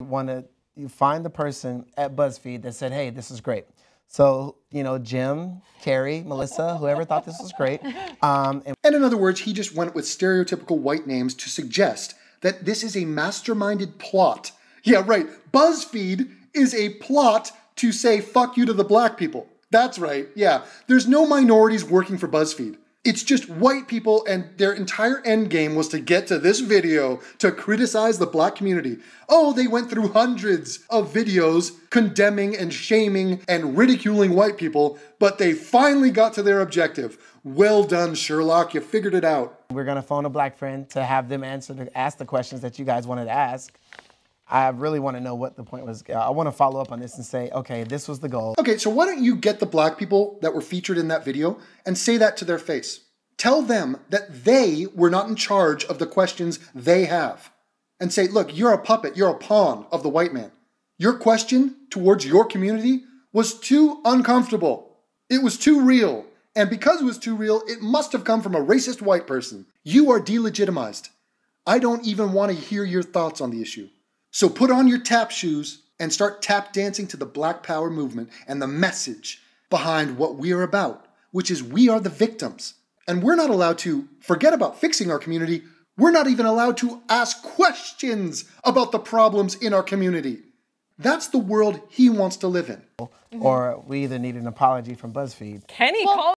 You find the person at Buzzfeed that said, hey, this is great. So, you know, Jim, Carrie, Melissa, whoever thought this was great. And in other words, he just went with stereotypical white names to suggest that this is a masterminded plot. Yeah, right. Buzzfeed is a plot to say fuck you to the black people. That's right. Yeah. There's no minorities working for Buzzfeed. It's just white people, and their entire end game was to get to this video to criticize the black community. Oh, they went through hundreds of videos condemning and shaming and ridiculing white people, but they finally got to their objective. Well done, Sherlock. You figured it out. We're going to phone a black friend to have them ask the questions that you guys wanted to ask. I really want to know what the point was. I want to follow up on this and say, okay, this was the goal. Okay, so why don't you get the black people that were featured in that video and say that to their face. Tell them that they were not in charge of the questions they have. And say, look, you're a puppet, you're a pawn of the white man. Your question towards your community was too uncomfortable. It was too real. And because it was too real, it must have come from a racist white person. You are delegitimized. I don't even want to hear your thoughts on the issue. So put on your tap shoes and start tap dancing to the Black Power movement and the message behind what we are about, which is we are the victims. And we're not allowed to forget about fixing our community. We're not even allowed to ask questions about the problems in our community. That's the world he wants to live in. Or we either need an apology from Buzzfeed. Kenny, call